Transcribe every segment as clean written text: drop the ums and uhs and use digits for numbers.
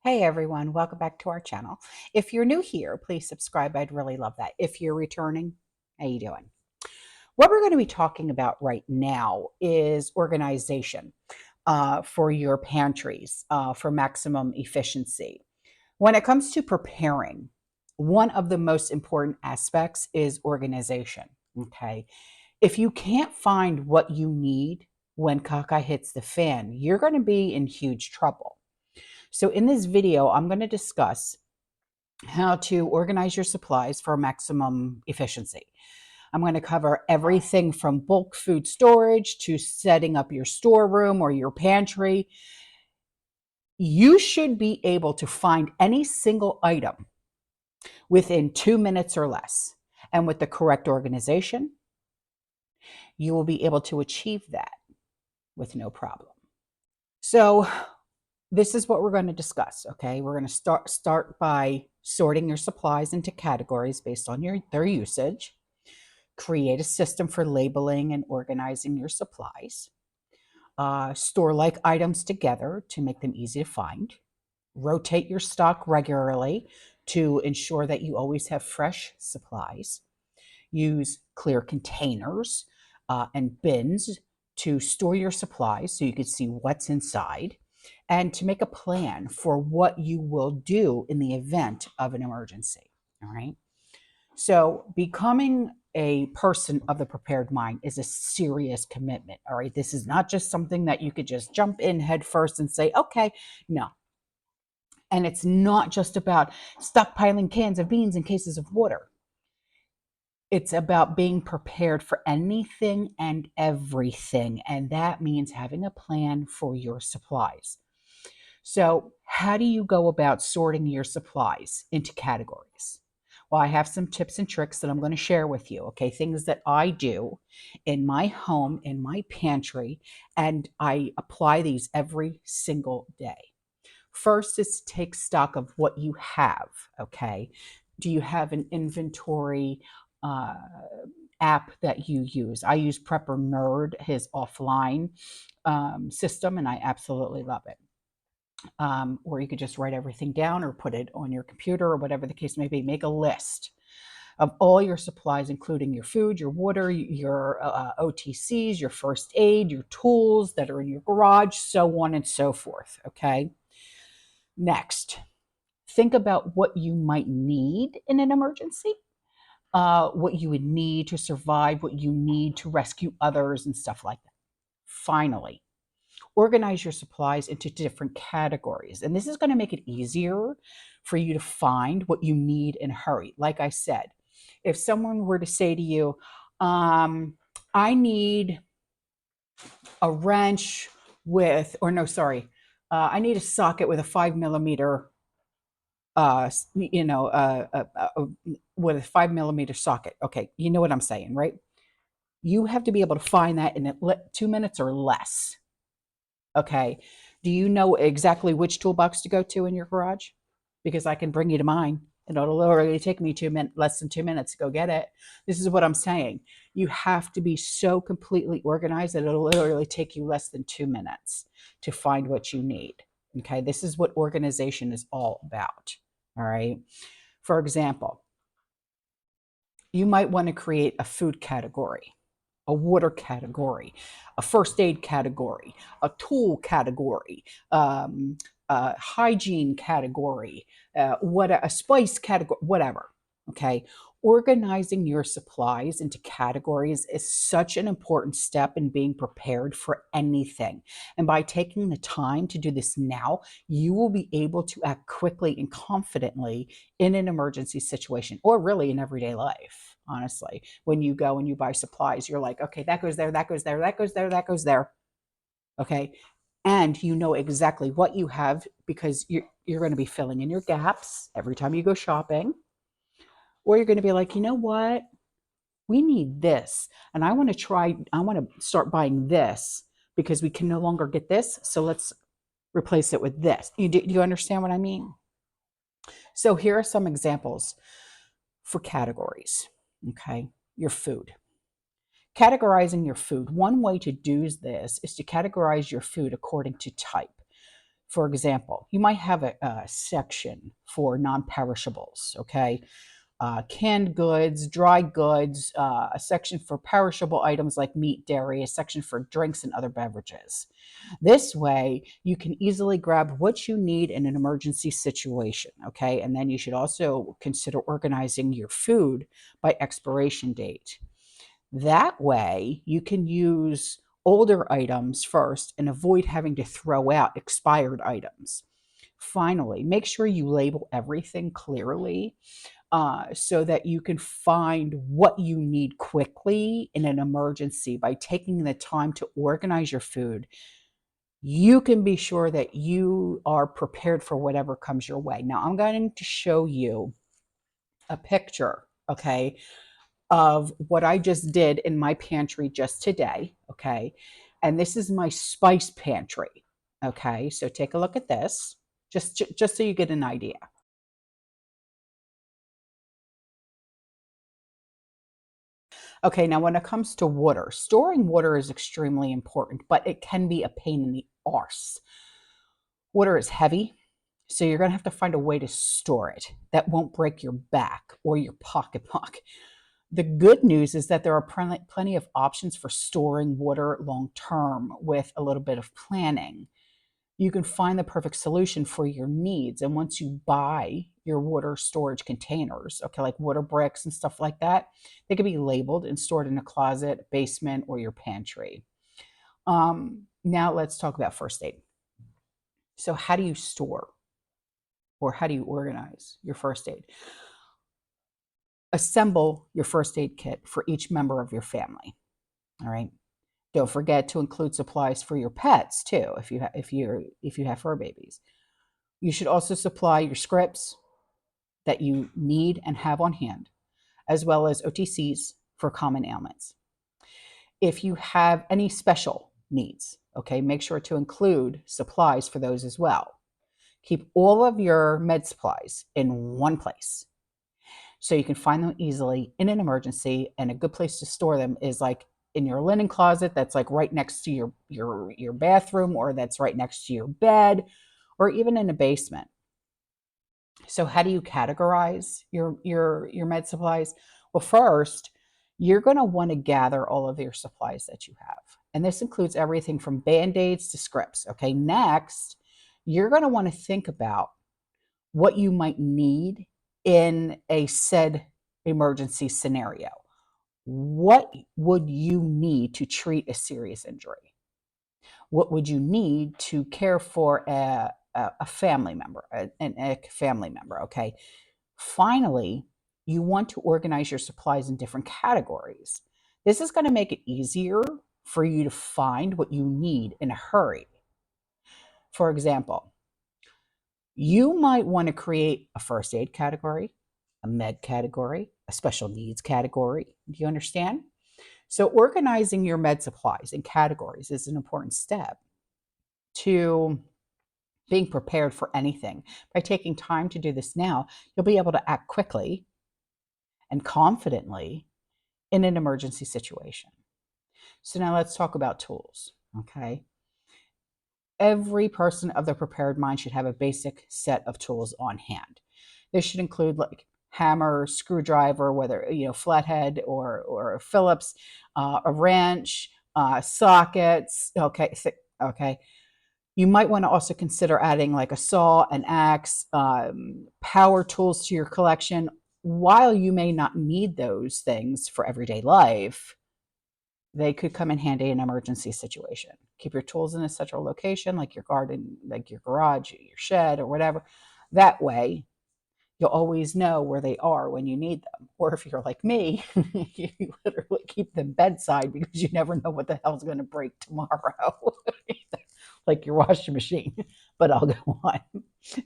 Hey everyone, welcome back to our channel. If you're new here, please subscribe. I'd really love that. If you're returning, how you doing? What we're going to be talking about right now is organization for your pantries for maximum efficiency. When it comes to preparing, one of the most important aspects is organization. Okay. If you can't find what you need when caca hits the fan, you're going to be in huge trouble. So in this video, I'm going to discuss how to organize your supplies for maximum efficiency. I'm going to cover everything from bulk food storage to setting up your storeroom or your pantry. You should be able to find any single item within 2 minutes or less. And with the correct organization, you will be able to achieve that with no problem. So this is what we're going to discuss. Okay, we're going to start by sorting your supplies into categories based on their usage. Create a system for labeling and organizing your supplies. Store like items together to make them easy to find. Rotate your stock regularly to ensure that you always have fresh supplies. Use clear containers and bins to store your supplies so you can see what's inside, and to make a plan for what you will do in the event of an emergency. All right. So, becoming a person of the prepared mind is a serious commitment. All right. This is not just something that you could just jump in head first and say, okay, no. And it's not just about stockpiling cans of beans and cases of water. It's about being prepared for anything and everything. And that means having a plan for your supplies. So, how do you go about sorting your supplies into categories? Well, I have some tips and tricks that I'm going to share with you. Okay, things that I do in my home, in my pantry, and I apply these every single day. First is to take stock of what you have. Okay, do you have an inventory uh, app that you use? I use Prepper his offline system, and I absolutely love it. Or you could just write everything down or put it on your computer or whatever the case may be. Make a list of all your supplies, including your food, your water, your OTCs, your first aid, your tools that are in your garage, so on and so forth. Okay. Next, think about what you might need in an emergency, what you would need to survive, what you need to rescue others, and stuff like that. Finally, organize your supplies into different categories. And this is going to make it easier for you to find what you need in a hurry. Like I said, if someone were to say to you, I need a wrench with, or no, sorry, I need a socket with a 5 millimeter, with a 5 millimeter socket. Okay, you know what I'm saying, right? You have to be able to find that in 2 minutes or less. Okay. Do you know exactly which toolbox to go to in your garage? Because I can bring you to mine and it'll literally take me less than 2 minutes to go get it. This is what I'm saying. You have to be so completely organized that it'll literally take you less than 2 minutes to find what you need. Okay. This is what organization is all about. All right. For example, you might want to create a food category, a water category, a first aid category, a tool category, a hygiene category, what a spice category, whatever. Okay. Organizing your supplies into categories is such an important step in being prepared for anything. And by taking the time to do this now, you will be able to act quickly and confidently in an emergency situation or really in everyday life. Honestly, when you go and you buy supplies, you're like, okay, that goes there, that goes there, that goes there, that goes there. Okay. And you know exactly what you have because you're going to be filling in your gaps every time you go shopping. Or you're going to be like, you know what? We need this. And I want to start buying this because we can no longer get this. So let's replace it with this. Do you understand what I mean? So here are some examples for categories. Okay. Your food. Categorizing your food. One way to do this is to categorize your food according to type. For example, you might have a section for non-perishables, okay? Canned goods, dry goods, a section for perishable items like meat, dairy, a section for drinks and other beverages. This way, you can easily grab what you need in an emergency situation, okay? And then you should also consider organizing your food by expiration date. That way, you can use older items first and avoid having to throw out expired items. Finally, make sure you label everything clearly so that you can find what you need quickly in an emergency. By taking the time to organize your food, you can be sure that you are prepared for whatever comes your way. Now, I'm going to show you a picture, okay, of what I just did in my pantry just today, okay? And this is my spice pantry, okay? So take a look at this, just so you get an idea. Okay, now when it comes to water, storing water is extremely important, but it can be a pain in the arse. Water is heavy, so you're going to have to find a way to store it that won't break your back or your pocketbook. The good news is that there are plenty of options for storing water long term with a little bit of planning. You can find the perfect solution for your needs. And once you buy your water storage containers, okay, like water bricks and stuff like that, they can be labeled and stored in a closet, basement, or your pantry. Now let's talk about first aid. So, how do you store or how do you organize your first aid? Assemble your first aid kit for each member of your family. All right. Don't forget to include supplies for your pets too, if you have fur babies. You should also supply your scripts that you need and have on hand, as well as OTCs for common ailments. If you have any special needs, okay, make sure to include supplies for those as well. Keep all of your med supplies in one place so you can find them easily in an emergency. And a good place to store them is like in your linen closet that's like right next to your bathroom, or that's right next to your bed, or even in a basement. So how do you categorize your med supplies? Well, first, you're going to want to gather all of your supplies that you have. And this includes everything from band-aids to scripts. Okay. Next, you're going to want to think about what you might need in a said emergency scenario. What would you need to treat a serious injury? What would you need to care for a family member, a family member? Okay. Finally, you want to organize your supplies in different categories. This is going to make it easier for you to find what you need in a hurry. For example, you might want to create a first aid category, a med category, a special needs category. Do you understand? So, organizing your med supplies in categories is an important step to being prepared for anything. By taking time to do this now, you'll be able to act quickly and confidently in an emergency situation. So, now let's talk about tools. Okay. Every person of the prepared mind should have a basic set of tools on hand. This should include like hammer, screwdriver, whether flathead or Phillips, a wrench, sockets. Okay, okay. You might want to also consider adding like a saw, an axe, power tools to your collection. While you may not need those things for everyday life, they could come in handy in an emergency situation. Keep your tools in a central location, like your garden, like your garage, your shed, or whatever. That way, you'll always know where they are when you need them. Or if you're like me, you literally keep them bedside because you never know what the hell's going to break tomorrow, like your washing machine. But I'll go on.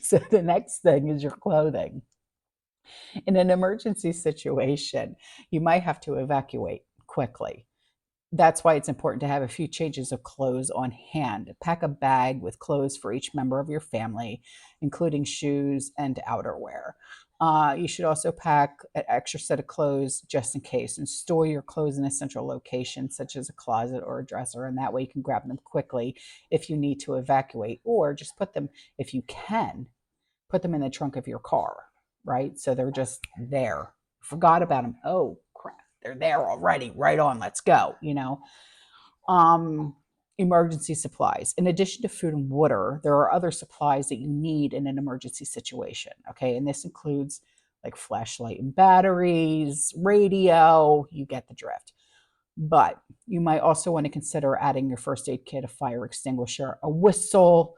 So the next thing is your clothing. In an emergency situation, you might have to evacuate quickly. That's why it's important to have a few changes of clothes on hand. Pack a bag with clothes for each member of your family, including shoes and outerwear. You should also pack an extra set of clothes just in case, and store your clothes in a central location, such as a closet or a dresser, and that way you can grab them quickly if you need to evacuate, or just put them, if you can, put them in the trunk of your car, right? So they're just there. Forgot about them. Oh, crap. They're there already. Right on. Let's go, emergency supplies. In addition to food and water, there are other supplies that you need in an emergency situation. Okay. And this includes like flashlight and batteries, radio, you get the drift. But you might also want to consider adding your first aid kit, a fire extinguisher, a whistle.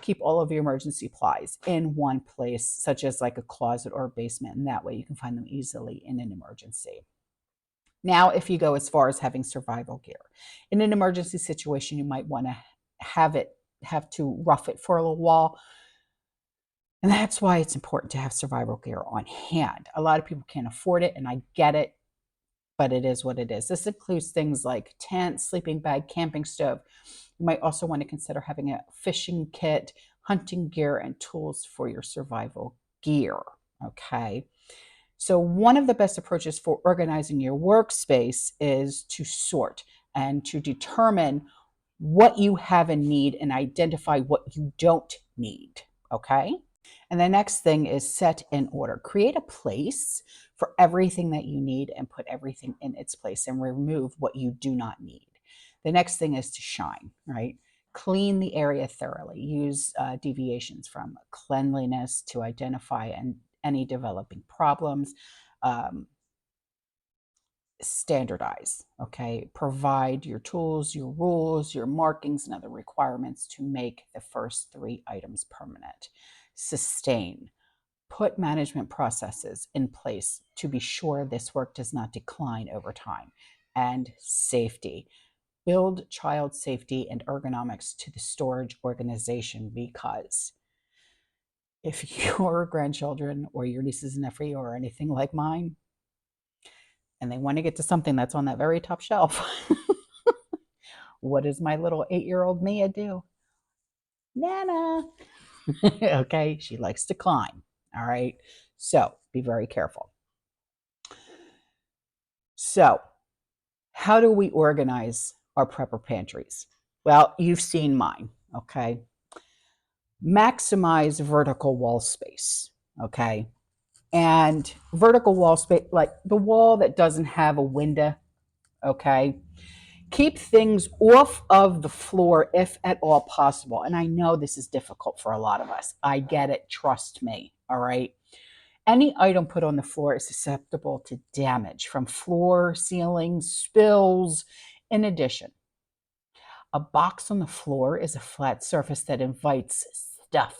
Keep all of your emergency supplies in one place, such as like a closet or a basement, and that way you can find them easily in an emergency. Now, if you go as far as having survival gear, in an emergency situation, you might want to have to rough it for a little while. And that's why it's important to have survival gear on hand. A lot of people can't afford it, and I get it, but it is what it is. This includes things like tent, sleeping bag, camping stove. You might also want to consider having a fishing kit, hunting gear, and tools for your survival gear. Okay. So, one of the best approaches for organizing your workspace is to sort and to determine what you have in need and identify what you don't need. Okay. And the next thing is set in order. Create a place for everything that you need and put everything in its place and remove what you do not need. The next thing is to shine, right? Clean the area thoroughly. Use deviations from cleanliness to identify any developing problems. Um, Standardize, okay? Provide your tools, your rules, your markings, and other requirements to make the first three items permanent. Sustain. Put management processes in place to be sure this work does not decline over time. And safety. Build child safety and ergonomics to the storage organization, because if your grandchildren or your nieces and nephew or anything like mine, and they want to get to something that's on that very top shelf, what does my little 8-year-old Mia do? Nana. Okay, she likes to climb. All right, so be very careful. So, how do we organize our prepper pantries? Well, you've seen mine. Okay, maximize vertical wall space. Okay, and vertical wall space, like the wall that doesn't have a window. Okay, keep things off of the floor if at all possible. And I know this is difficult for a lot of us. I get it. Trust me. All right. Any item put on the floor is susceptible to damage from floor, ceilings, spills. In addition, a box on the floor is a flat surface that invites stuff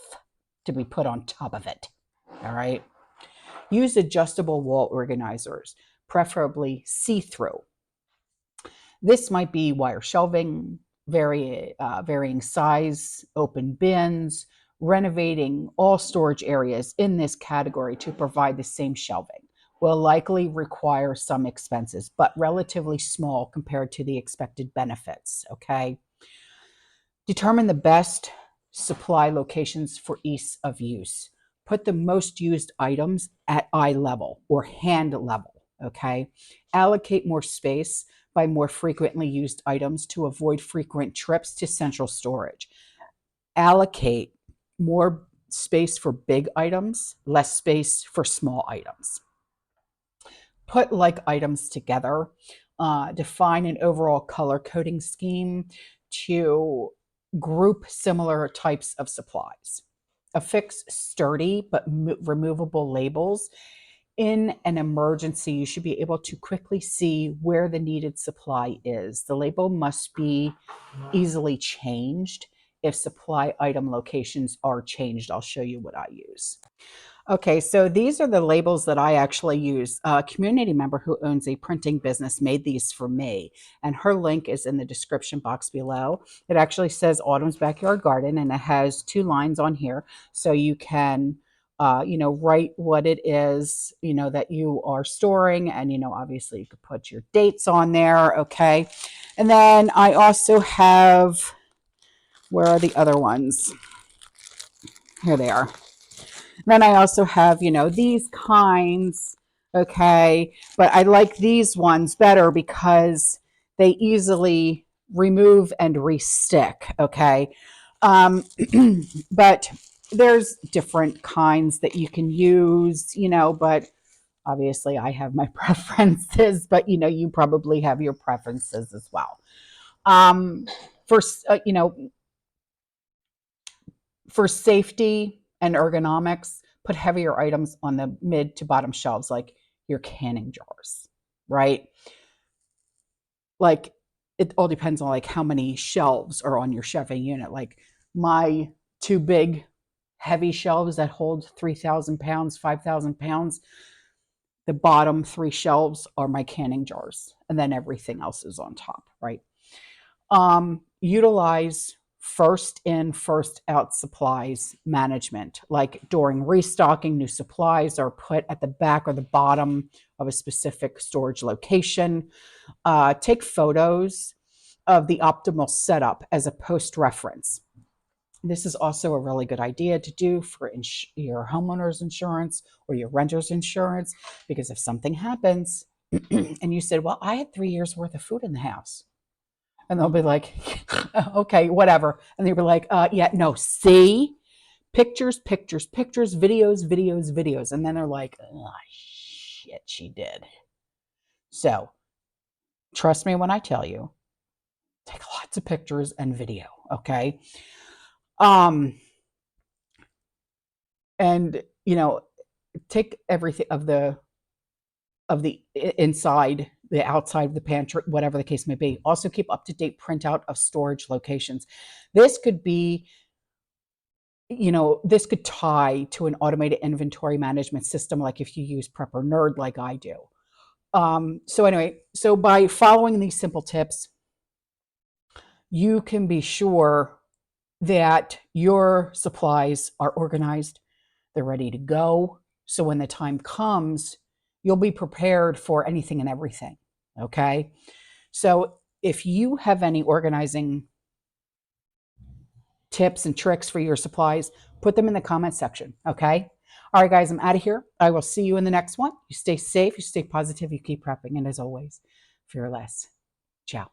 to be put on top of it. All right. Use adjustable wall organizers, preferably see-through. This might be wire shelving, varying size, open bins. Renovating all storage areas in this category to provide the same shelving will likely require some expenses, but relatively small compared to the expected benefits. Okay. Determine the best supply locations for ease of use. Put the most used items at eye level or hand level. Okay. Allocate more space by more frequently used items to avoid frequent trips to central storage. Allocate more space for big items, less space for small items. Put like items together. Define an overall color coding scheme to group similar types of supplies. Affix sturdy but removable labels. In an emergency, you should be able to quickly see where the needed supply is. The label must be easily changed if supply item locations are changed. I'll show you what I use. Okay, so these are the labels that I actually use. A community member who owns a printing business made these for me, and her link is in the description box below. It actually says Autumn's Backyard Garden, and it has 2 lines on here, so you can write what it is, that you are storing. And, obviously you could put your dates on there. Okay. And then I also have, where are the other ones? Here they are. Then I also have, these kinds, okay, but I like these ones better because they easily remove and restick, okay. Um, but there's different kinds that you can use, but obviously I have my preferences, but you probably have your preferences as well. Um, for, for safety and ergonomics, put heavier items on the mid to bottom shelves, like your canning jars, right? Like it all depends on like how many shelves are on your shelving unit. Like my two big heavy shelves that hold 3,000 pounds, 5,000 pounds, the bottom three shelves are my canning jars, and then everything else is on top, right? Utilize first in, first out supplies management. Like during restocking, new supplies are put at the back or the bottom of a specific storage location. Take photos of the optimal setup as a post reference. This is also a really good idea to do for your homeowner's insurance or your renter's insurance, because if something happens and you said, well, I had 3 years worth of food in the house, and they'll be like, okay, whatever. And they'll be like, yeah, no, see? Pictures, pictures, pictures, videos, videos, videos. And then they're like, oh, shit, she did. So trust me when I tell you, take lots of pictures and video, okay? Um, and, take everything of the inside, the outside of the pantry, whatever the case may be. Also keep up to date printout of storage locations. This could be, this could tie to an automated inventory management system, like if you use Prepper Nerd like I do. So anyway, so by following these simple tips, you can be sure that your supplies are organized, they're ready to go. So when the time comes, you'll be prepared for anything and everything. Okay. So if you have any organizing tips and tricks for your supplies, put them in the comment section. Okay. All right, guys, I'm out of here. I will see you in the next one. You stay safe, you stay positive, you keep prepping. And as always, fearless. Ciao.